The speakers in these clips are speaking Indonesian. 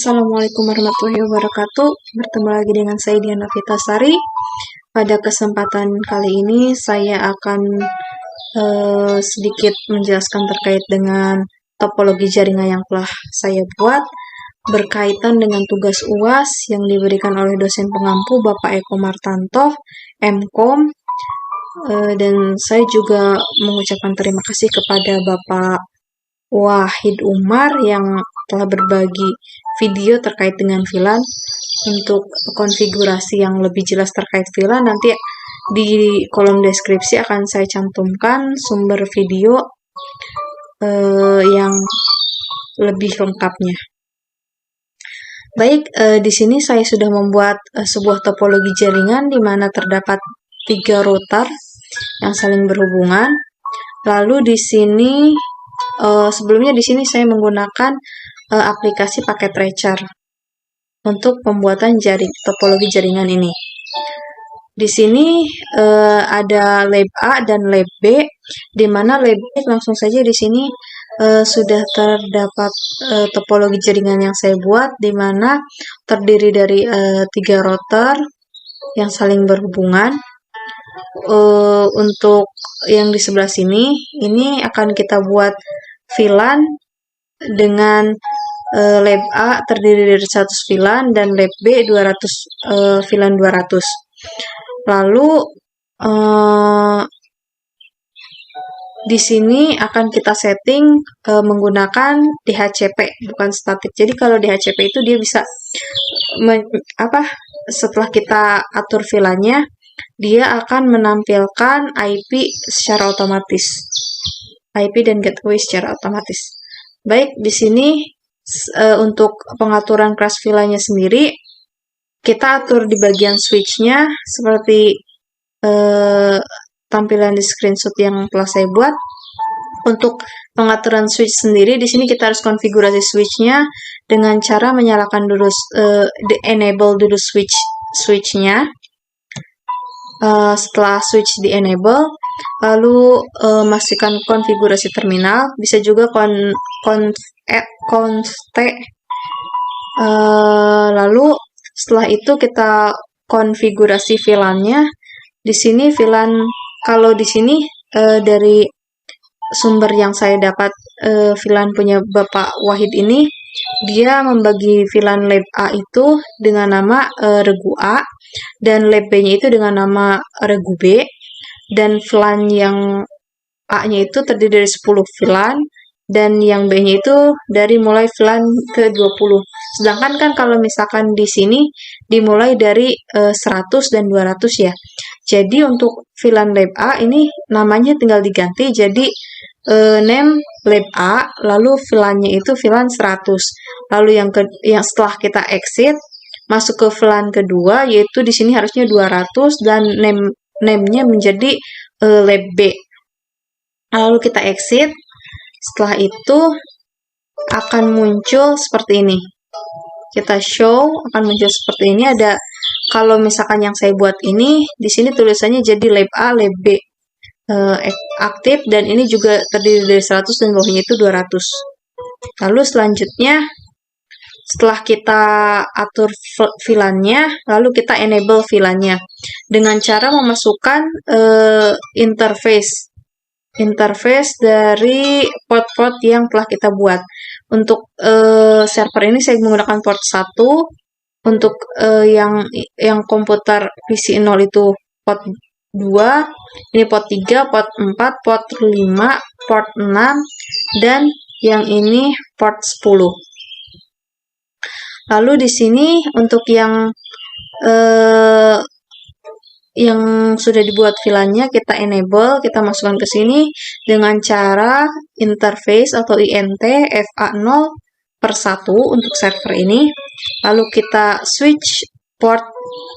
Assalamualaikum warahmatullahi wabarakatuh. Bertemu lagi dengan saya Diana Vitasari. Pada kesempatan kali ini saya akan sedikit menjelaskan terkait dengan topologi jaringan yang telah saya buat berkaitan dengan tugas UAS yang diberikan oleh dosen pengampu Bapak Eko Martanto, MKom. Dan saya juga mengucapkan terima kasih kepada Bapak Wahid Umar yang telah berbagi video terkait dengan VLAN. Untuk konfigurasi yang lebih jelas terkait VLAN, nanti di kolom deskripsi akan saya cantumkan sumber video yang lebih lengkapnya. Baik, di sini saya sudah membuat sebuah topologi jaringan di mana terdapat 3 router yang saling berhubungan. Lalu di sini sebelumnya di sini saya menggunakan aplikasi paket Tracer untuk pembuatan topologi jaringan ini. Di sini ada lab A dan lab B, di mana lab B langsung saja di sini sudah terdapat topologi jaringan yang saya buat, di mana terdiri dari 3 router yang saling berhubungan. Untuk yang di sebelah sini, ini akan kita buat VLAN dengan lab A terdiri dari 100 VLAN dan lab B 200 VLAN 200. Lalu di sini akan kita setting menggunakan DHCP, bukan statik. Jadi kalau DHCP itu dia bisa setelah kita atur VLAN-nya, dia akan menampilkan IP secara otomatis. IP dan gateway secara otomatis. Baik, di sini untuk pengaturan class VLAN-nya sendiri, kita atur di bagian switch-nya seperti tampilan di screenshot yang telah saya buat. Untuk pengaturan switch sendiri, di sini kita harus konfigurasi switch-nya dengan cara menyalakan dulu, enable dulu switch-nya. Setelah switch di enable, lalu masukkan konfigurasi terminal, bisa juga lalu setelah itu kita konfigurasi VLAN-nya. Di sini VLAN, kalau di sini dari sumber yang saya dapat, VLAN punya Bapak Wahid ini, dia membagi VLAN lab A itu dengan nama regu A, dan lab B-nya itu dengan nama regu B, dan VLAN yang A-nya itu terdiri dari 10 VLAN, dan yang B-nya itu dari mulai VLAN ke 20. Sedangkan kan kalau misalkan di sini dimulai dari 100 dan 200 ya. Jadi untuk VLAN lab A ini namanya tinggal diganti jadi name lab A, lalu VLAN-nya itu VLAN 100. Lalu yang setelah kita exit masuk ke VLAN kedua, yaitu di sini harusnya 200 dan name-nya menjadi lab B. Lalu kita exit. Setelah itu akan muncul seperti ini. Kita show, akan muncul seperti ini. Ada, kalau misalkan yang saya buat ini, di sini tulisannya jadi lab A, lab B aktif, dan ini juga terdiri dari 100 dan bawahnya itu 200. Lalu selanjutnya, setelah kita atur VLAN-nya, lalu kita enable VLAN-nya dengan cara memasukkan interface dari port-port yang telah kita buat. Untuk server ini saya menggunakan port 1, untuk yang komputer PC 0 itu port 2, ini port 3, port 4, port 5, port 6, dan yang ini port 10. Lalu di sini untuk yang sudah dibuat VLAN-nya kita enable, kita masukkan ke sini dengan cara interface atau INT FA0/1 untuk server ini. Lalu kita switch port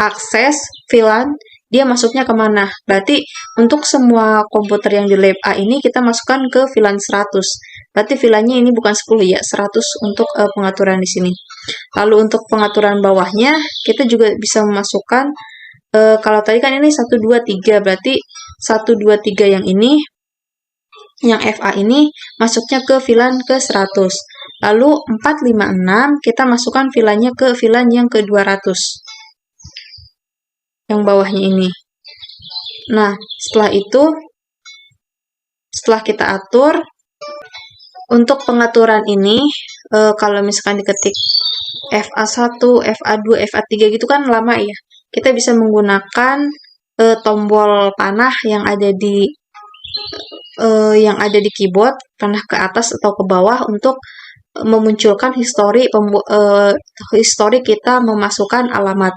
akses VLAN, dia masuknya kemana? Berarti untuk semua komputer yang di lab A ini kita masukkan ke VLAN 100. Berarti VLAN-nya ini bukan 10 ya, 100 untuk pengaturan di sini. Lalu untuk pengaturan bawahnya kita juga bisa memasukkan, kalau tadi kan ini 1, 2, 3, berarti 1, 2, 3 yang ini, yang FA ini masuknya ke VLAN ke 100. Lalu 456 kita masukkan VLAN-nya ke VLAN yang ke 200. Yang bawahnya ini. Nah, setelah itu, setelah kita atur, untuk pengaturan ini, kalau misalkan diketik FA1, FA2, FA3 gitu kan lama ya. Kita bisa menggunakan tombol panah yang ada di keyboard, panah ke atas atau ke bawah untuk memunculkan histori kita memasukkan alamat.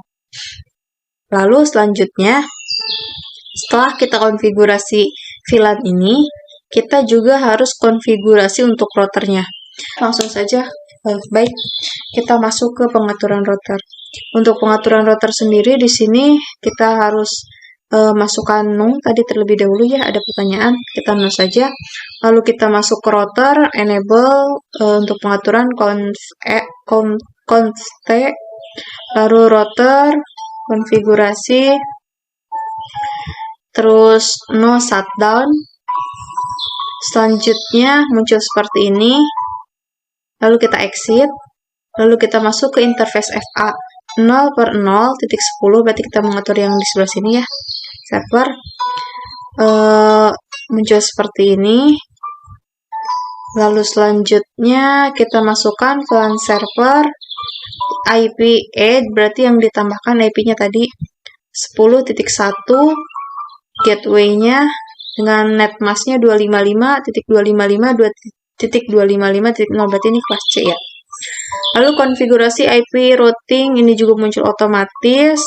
Lalu selanjutnya, setelah kita konfigurasi VLAN ini, kita juga harus konfigurasi untuk routernya. Langsung saja, baik, kita masuk ke pengaturan router. Untuk pengaturan router sendiri, di sini kita harus masukkan num tadi terlebih dahulu ya, ada pertanyaan, kita num saja. Lalu kita masuk ke router, enable untuk pengaturan const, lalu router, konfigurasi, terus no shutdown. Selanjutnya muncul seperti ini. Lalu kita exit. Lalu kita masuk ke interface FA 0/0.10, berarti kita mengatur yang di sebelah sini ya, server. Muncul seperti ini. Lalu selanjutnya kita masukkan VLAN server IP8, berarti yang ditambahkan IP-nya tadi 10.1, gateway-nya dengan netmask-nya 255.255.255.0, berarti ini kelas C ya. Lalu konfigurasi IP routing ini juga muncul otomatis.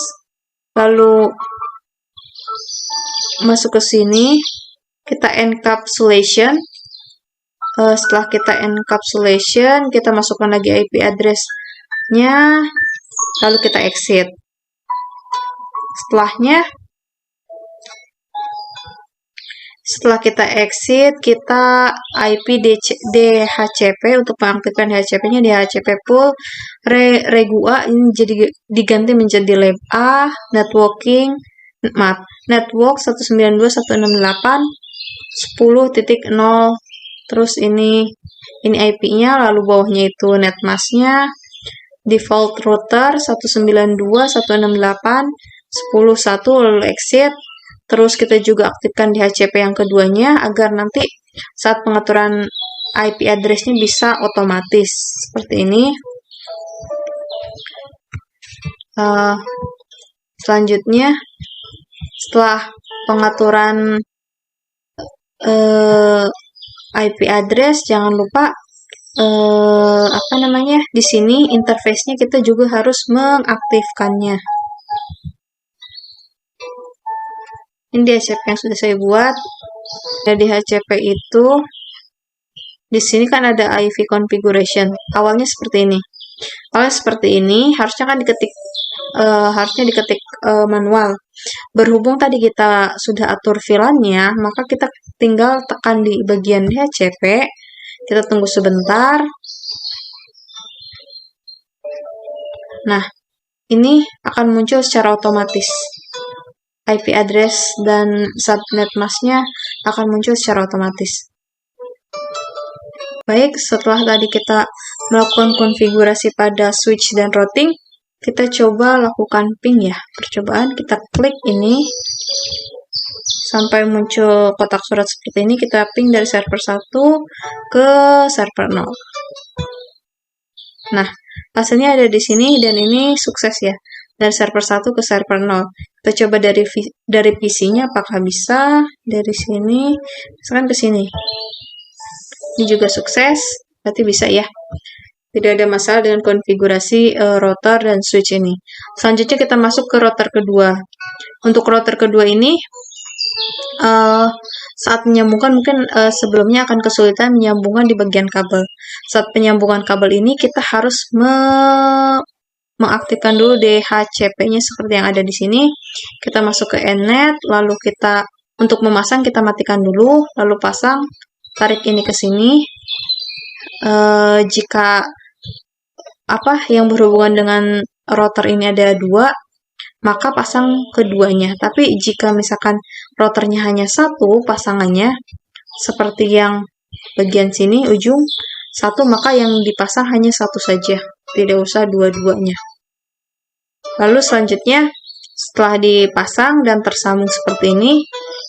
Lalu masuk ke sini, kita encapsulation. Setelah kita encapsulation, kita masukkan lagi IP address-nya, lalu kita exit. Setelah kita exit, kita IP DHCP untuk mengaktifkan DHCP-nya, DHCP pool regu A ini jadi diganti menjadi lab A, network 192.168.10.0, terus ini IP-nya, lalu bawahnya itu netmask-nya, default router 192.168.10.1, lalu exit. Terus kita juga aktifkan DHCP yang keduanya agar nanti saat pengaturan IP address-nya bisa otomatis seperti ini. Selanjutnya, setelah pengaturan IP address, jangan lupa di sini interface-nya kita juga harus mengaktifkannya. Ini DHCP yang sudah saya buat. Dari DHCP itu, di sini kan ada IV configuration. Awalnya seperti ini. Harusnya kan diketik manual. Berhubung tadi kita sudah atur VLAN-nya, maka kita tinggal tekan di bagian DHCP. Kita tunggu sebentar. Nah, ini akan muncul secara otomatis. IP address dan subnet mask-nya akan muncul secara otomatis. Baik, setelah tadi kita melakukan konfigurasi pada switch dan routing, kita coba lakukan ping ya. Percobaan, kita klik ini sampai muncul kotak surat seperti ini, kita ping dari server 1 ke server 0. Nah, hasilnya ada di sini dan ini sukses ya. Dari server 1 ke server 0. Kita coba dari PC-nya apakah bisa. Dari sini, misalkan ke sini. Ini juga sukses, berarti bisa ya. Tidak ada masalah dengan konfigurasi router dan switch ini. Selanjutnya kita masuk ke router kedua. Untuk router kedua ini, saat menyambungkan mungkin sebelumnya akan kesulitan menyambungkan di bagian kabel. Saat penyambungan kabel ini kita harus mengaktifkan dulu DHCP-nya seperti yang ada di sini. Kita masuk ke Nnet, lalu kita untuk memasang kita matikan dulu, lalu pasang, tarik ini ke sini. Jika yang berhubungan dengan router ini ada 2, maka pasang keduanya. Tapi jika misalkan routernya hanya 1 pasangannya, seperti yang bagian sini ujung, satu, maka yang dipasang hanya satu saja, tidak usah dua-duanya. Lalu selanjutnya, setelah dipasang dan tersambung seperti ini,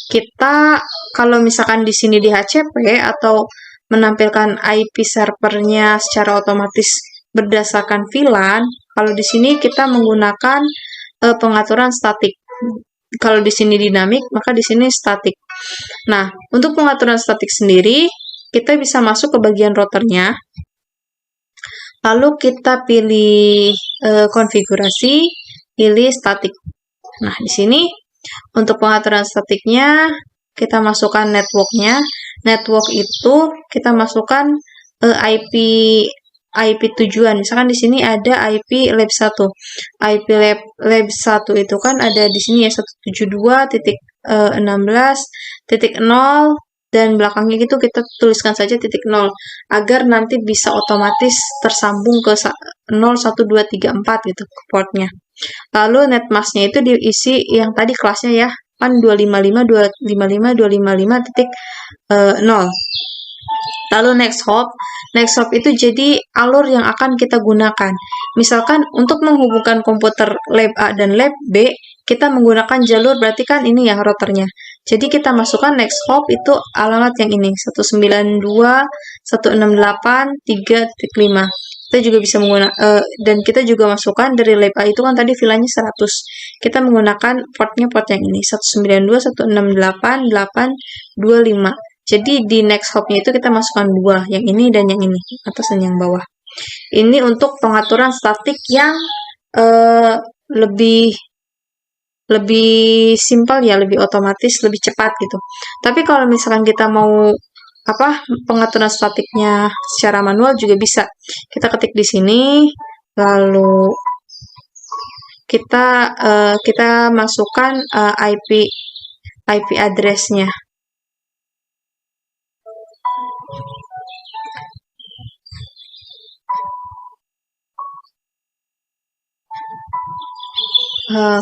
kita kalau misalkan di sini di HCP atau menampilkan IP servernya secara otomatis berdasarkan VLAN, kalau di sini kita menggunakan pengaturan statik. Kalau di sini dinamik, maka di sini statik. Nah, untuk pengaturan statik sendiri, kita bisa masuk ke bagian routernya. Lalu kita pilih konfigurasi, pilih statik. Nah, di sini untuk pengaturan statiknya, kita masukkan networknya. Network itu kita masukkan IP tujuan. Misalkan di sini ada IP lab 1. IP lab 1 itu kan ada di sini ya 172.16.0 dan belakangnya gitu kita tuliskan saja titik 0 agar nanti bisa otomatis tersambung ke 01234 gitu ke portnya. Lalu netmasknya itu diisi yang tadi kelasnya ya, kan 255.255.0. Lalu next hop itu jadi alur yang akan kita gunakan. Misalkan untuk menghubungkan komputer lab A dan lab B, kita menggunakan jalur, berarti kan ini ya routernya. Jadi kita masukkan next hop itu alamat yang ini, 192.168.3.5. Kita juga bisa menggunakan, dan kita juga masukkan dari lab A itu kan tadi VLAN-nya 100. Kita menggunakan port yang ini, 192.168.825. Jadi di next hop-nya itu kita masukkan 2, yang ini dan yang ini, atas dan yang bawah. Ini untuk pengaturan statik yang lebih simpel ya, lebih otomatis, lebih cepat gitu. Tapi kalau misalkan kita mau pengaturan statiknya secara manual juga bisa. Kita ketik di sini, lalu kita masukkan IP address-nya.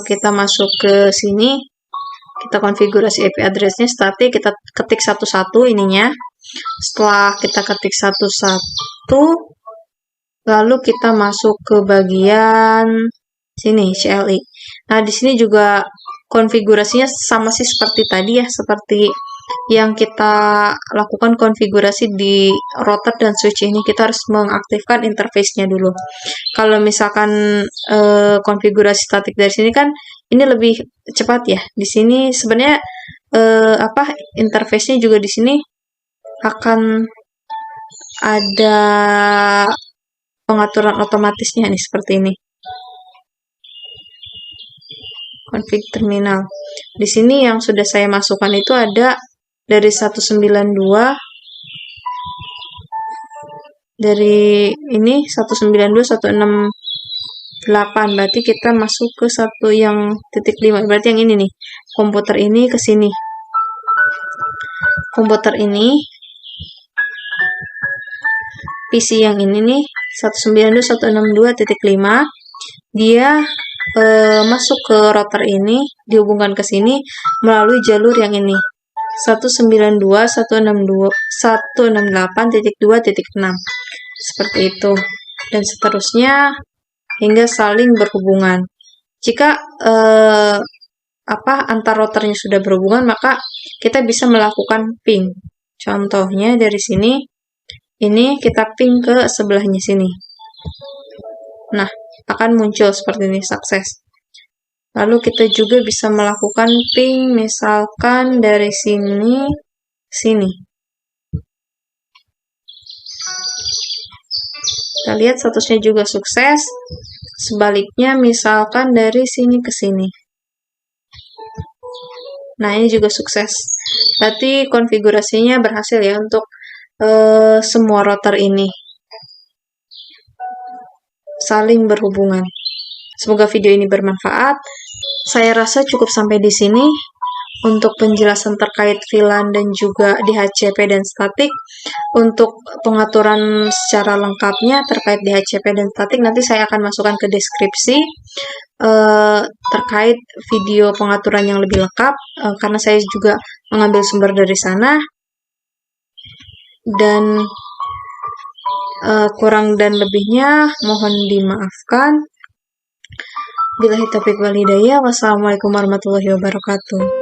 Kita masuk ke sini, kita konfigurasi IP address-nya statik, kita ketik satu-satu ininya. Setelah kita ketik satu-satu, lalu kita masuk ke bagian sini CLI. Nah, di sini juga konfigurasinya sama sih seperti tadi ya, seperti yang kita lakukan konfigurasi di router dan switch ini, kita harus mengaktifkan interface-nya dulu. Kalau misalkan konfigurasi statik dari sini kan ini lebih cepat ya. Di sini sebenarnya interface-nya juga di sini akan ada pengaturan otomatisnya nih seperti ini. Config terminal. Di sini yang sudah saya masukkan itu ada dari 192, dari ini 192.168, berarti kita masuk ke satu yang titik 5, berarti yang ini nih, komputer ini ke sini. Komputer ini, PC yang ini nih, 192.162.5, dia masuk ke router ini, dihubungkan ke sini melalui jalur yang ini, 192.168.2.6, seperti itu, dan seterusnya hingga saling berhubungan. Jika antar routernya sudah berhubungan, maka kita bisa melakukan ping. Contohnya dari sini, ini kita ping ke sebelahnya sini. Nah, akan muncul seperti ini, sukses. Lalu kita juga bisa melakukan ping, misalkan dari sini, sini. Kita lihat statusnya juga sukses. Sebaliknya, misalkan dari sini ke sini. Nah, ini juga sukses. Berarti konfigurasinya berhasil ya untuk semua router ini saling berhubungan. Semoga video ini bermanfaat. Saya rasa cukup sampai di sini untuk penjelasan terkait VLAN dan juga DHCP dan statik. Untuk pengaturan secara lengkapnya terkait DHCP dan statik nanti saya akan masukkan ke deskripsi terkait video pengaturan yang lebih lengkap karena saya juga mengambil sumber dari sana. Dan Kurang dan lebihnya mohon dimaafkan. Billahi taufiq wal hidayah. Wassalamualaikum warahmatullahi wabarakatuh.